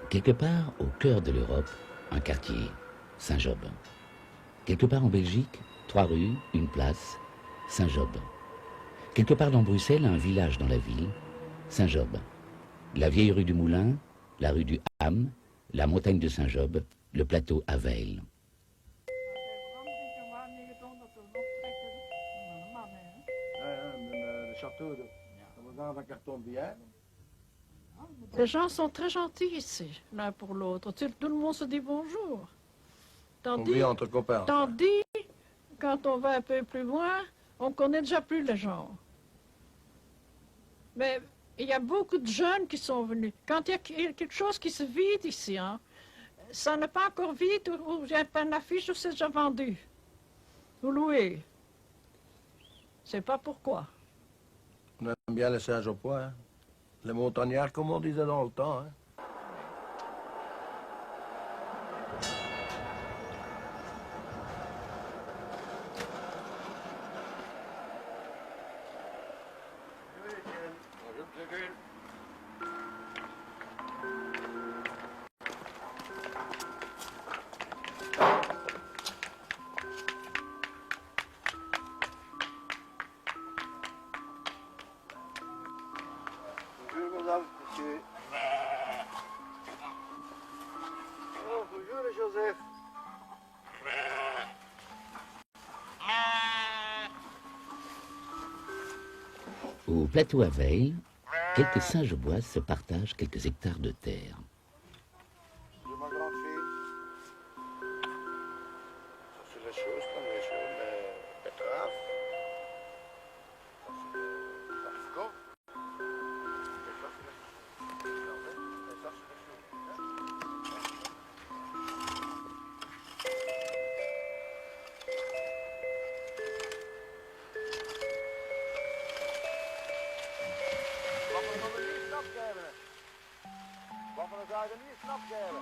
Quelque part au cœur de l'Europe, un quartier, Saint-Job. Quelque part en Belgique, 3 rues, une place, Saint-Job. Quelque part dans Bruxelles, un village dans la ville, Saint-Job. La vieille rue du Moulin, la rue du Ham, la montagne de Saint-Job, le plateau à Veil. Les gens sont très gentils ici, l'un pour l'autre. Tout le monde se dit bonjour. Tandis, on vit entre copains. tandis, quand on va un peu plus loin, on connaît déjà plus les gens. Mais il y a beaucoup de jeunes qui sont venus. Quand il y a quelque chose qui se vide ici, hein, ça n'est pas encore vide, ou il y a pas une affiche où c'est déjà vendu. Ou loué. Je ne sais pas pourquoi. On aime bien les Saint-Jopois, hein. Les montagnards, comme on disait dans le temps. Hein. Bonjour, madame, monsieur. Oh, bonjour, Joseph. Au plateau à Veil, quelques Saint-Jobois se partagent quelques hectares de terre. Bonjour, ma grande fille. Ça, c'est les choses comme les choses, mais betterave. Ça, c'est les haricots. Et ça, c'est les choses. Et ça, c'est les choses. Wat we nog niet snapt hebben. Wat we nog niet snapt hebben.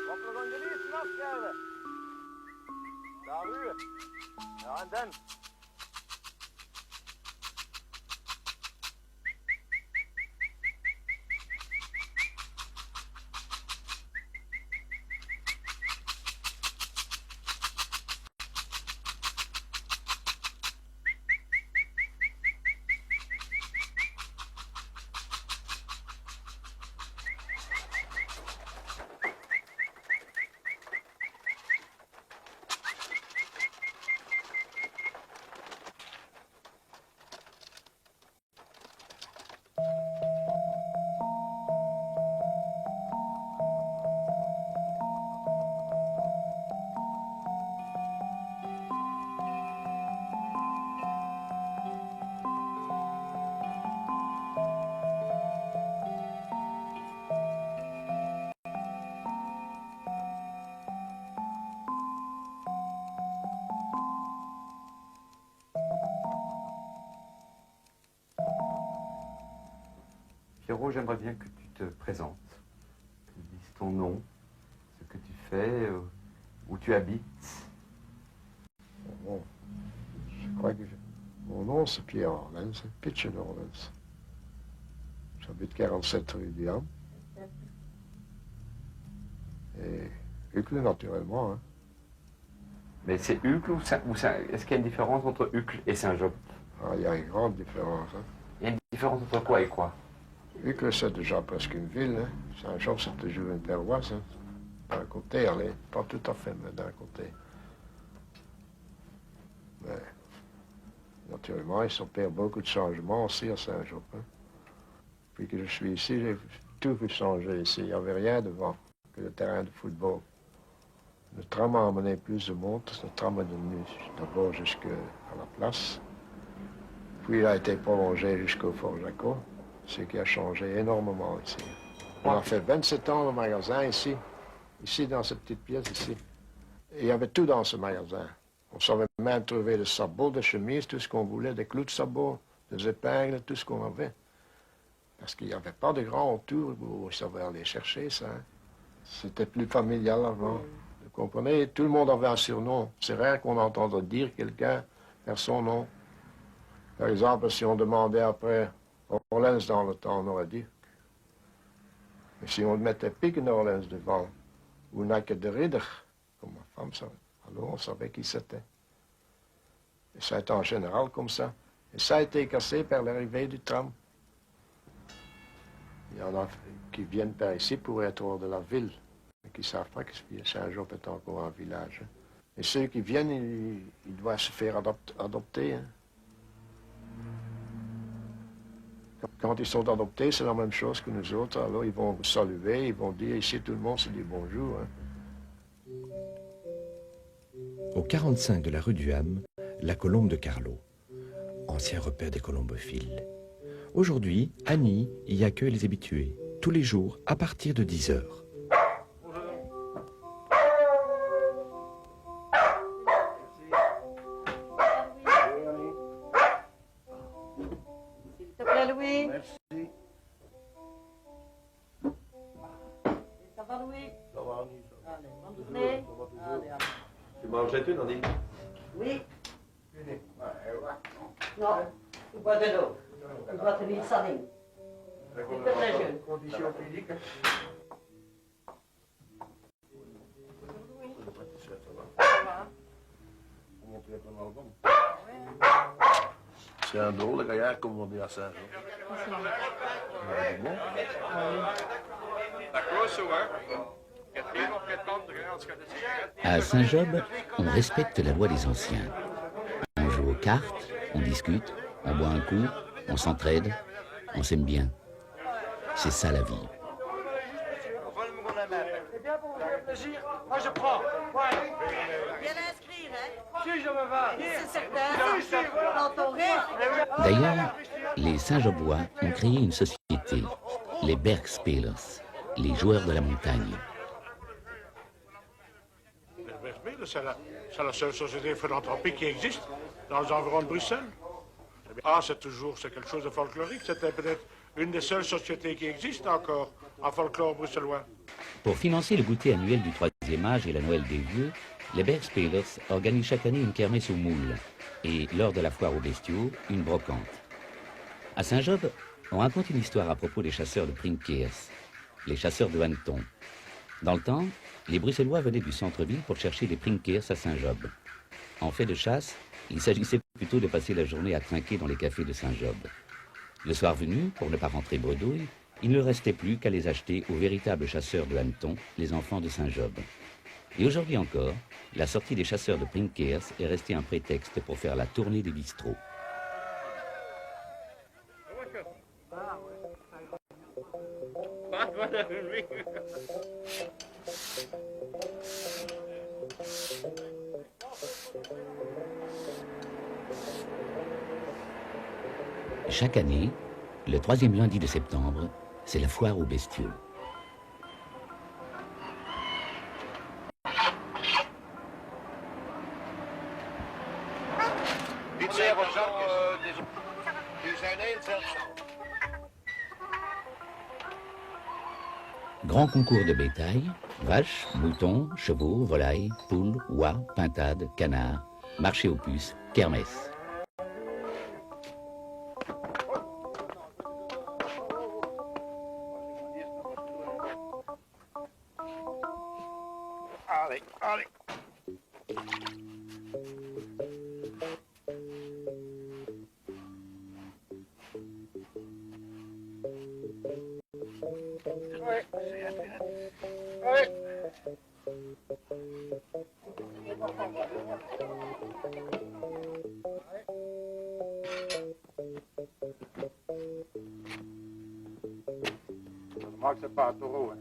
Wat we nog niet snapt hebben. Daar weer. Ja, en dan. Pierrot, j'aimerais bien que tu te présentes, que tu dises ton nom, ce que tu fais, où tu habites. Bon, je crois que mon nom c'est Pierre Orlens, c'est Pitchen Orlens. J'habite 47 rue du Ham. Et Uccle naturellement. Hein. Mais c'est Uccle ou est-ce qu'il y a une différence entre Uccle et Saint-Job? Ah, il y a une grande différence. Hein. Il y a une différence entre quoi et quoi? Uccle c'est déjà presque une ville. Hein. Saint-Job c'est toujours une paroisse. Hein. D'un côté, allez, pas tout à fait, mais d'un côté. Mais naturellement, il s'opère beaucoup de changements aussi à Saint-Job. Hein. Depuis que je suis ici, j'ai tout vu changer ici. Il n'y avait rien devant que le terrain de football. Le tram a emmené plus de monde. Le tram est devenu d'abord jusqu'à la place. Puis il a été prolongé jusqu'au Fort Jacob, ce qui a changé énormément ici. On a fait 27 ans le magasin ici, dans cette petite pièce ici. Et il y avait tout dans ce magasin. On savait même trouver des sabots, des chemises, tout ce qu'on voulait, des clous de sabots, des épingles, tout ce qu'on avait. Parce qu'il n'y avait pas de grand autour où on savait aller chercher ça. Hein. C'était plus familial avant. Vous comprenez? Tout le monde avait un surnom. C'est rare qu'on entende dire quelqu'un faire son nom. Par exemple, si on demandait après Orlens dans le temps, on aurait dit. Mais si on mettait Pig Orleans devant, ou Naked de Ridder, comme ma femme savait, alors on savait qui c'était. Et ça a été en général comme ça. Et ça a été cassé par l'arrivée du tram. Il y en a qui viennent par ici pour être hors de la ville, mais qui ne savent pas que Saint-Job est encore un village. Et ceux qui viennent, ils doivent se faire adopter. Hein. Quand ils sont adoptés, c'est la même chose que nous autres. Alors ils vont vous saluer, ils vont dire ici tout le monde se dit bonjour. Hein. Au 45 de la rue du Ham, la colombe de Carlo, ancien repère des colombophiles. Aujourd'hui, Annie y accueille les habitués, tous les jours à partir de 10 heures. S'il te plaît, Louis. Merci. Ça va, Louis? Ça va, Allez, bonne journée. Allez, allez. Tu mangeais une, Annie? Oui? Non, tu bois de l'eau. Tu dois tenir sa ligne. Tu es très jeune. Condition physique. C'est un drôle de gaillard, comme on dit à Saint-Jean. À Saint-Job, on respecte la loi des anciens. On joue aux cartes, on discute, on boit un coup, on s'entraide, on s'aime bien. C'est ça la vie. C'est bien pour vous faire plaisir. Moi je prends. Viens inscrire, hein? Si je me vais. C'est certain. Dans ton rire. D'ailleurs, les Saint-Jobois ont créé une société, les Bergspelers, les joueurs de la montagne. C'est la seule société philanthropique qui existe dans les environs de Bruxelles. Ah, c'est quelque chose de folklorique. C'était peut-être une des seules sociétés qui existent encore en folklore bruxellois. Pour financer le goûter annuel du troisième âge et la Noël des vieux, les Bergspelers organisent chaque année une kermesse aux moules et, lors de la foire aux bestiaux, une brocante. À Saint-Job, on raconte une histoire à propos des chasseurs de Prinkeers, les chasseurs de hannetons. Dans le temps, les Bruxellois venaient du centre-ville pour chercher des Prinkeers à Saint-Job. En fait de chasse, il s'agissait plutôt de passer la journée à trinquer dans les cafés de Saint-Job. Le soir venu, pour ne pas rentrer bredouille, il ne restait plus qu'à les acheter aux véritables chasseurs de hannetons, les enfants de Saint-Job. Et aujourd'hui encore, la sortie des chasseurs de Prinkeers est restée un prétexte pour faire la tournée des bistrots. Chaque année, le troisième lundi de septembre, c'est la foire aux bestiaux. Grand concours de bétail, vaches, moutons, chevaux, volailles, poules, oies, pintades, canards, marché aux puces, kermesse. Allez, allez. Remarque, c'est pas un taureau. Hein.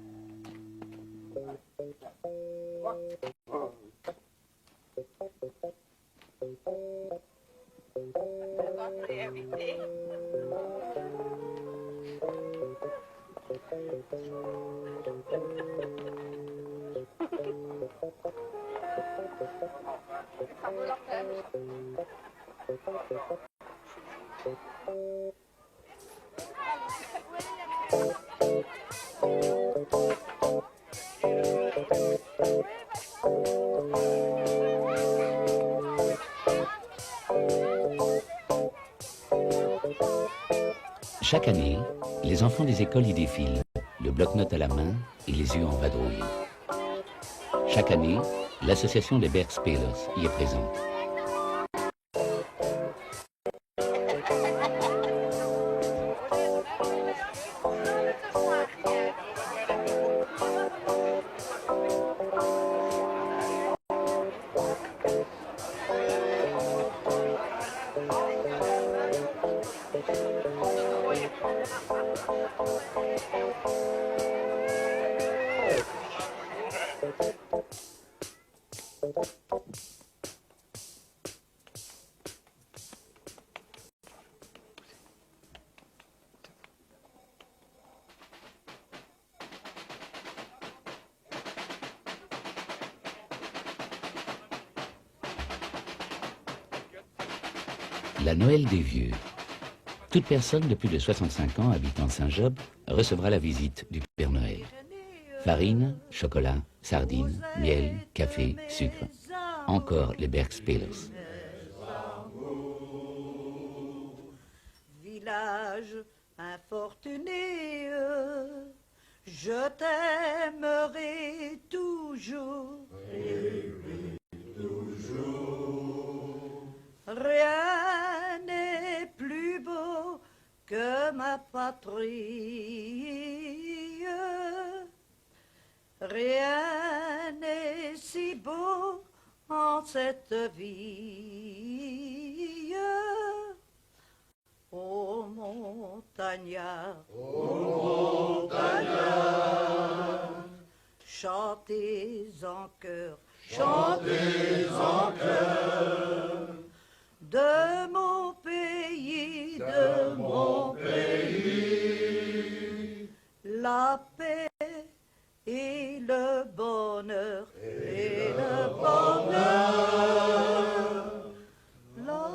Chaque année, les enfants des écoles y défilent, le bloc-notes à la main et les yeux en vadrouille. Chaque année, l'association des Bergspelers y est présente. La Noël des Vieux. Toute personne de plus de 65 ans habitant Saint-Job recevra la visite du Père Noël. Farine, chocolat, sardines, miel, café, sucre. Encore les Bergspelers. Village infortuné, je t'aimerai toujours. Rien n'est plus beau que ma patrie. Rien n'est si beau en cette vie. Ô montagnard, chantez en chœur, chantez en chœur. De mon pays, la paix et le bonheur, La,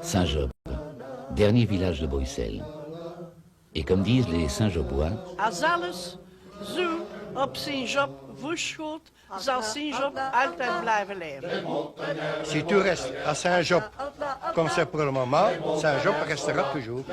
Saint-Job, dernier village de Bruxelles. Et comme disent les Saint-Jobois, Als alles zo op Saint-Job voorschoot, zal Saint-Job altijd blijven leven. Si tout reste à Saint-Job comme c'est pour le moment, Saint-Job restera toujours.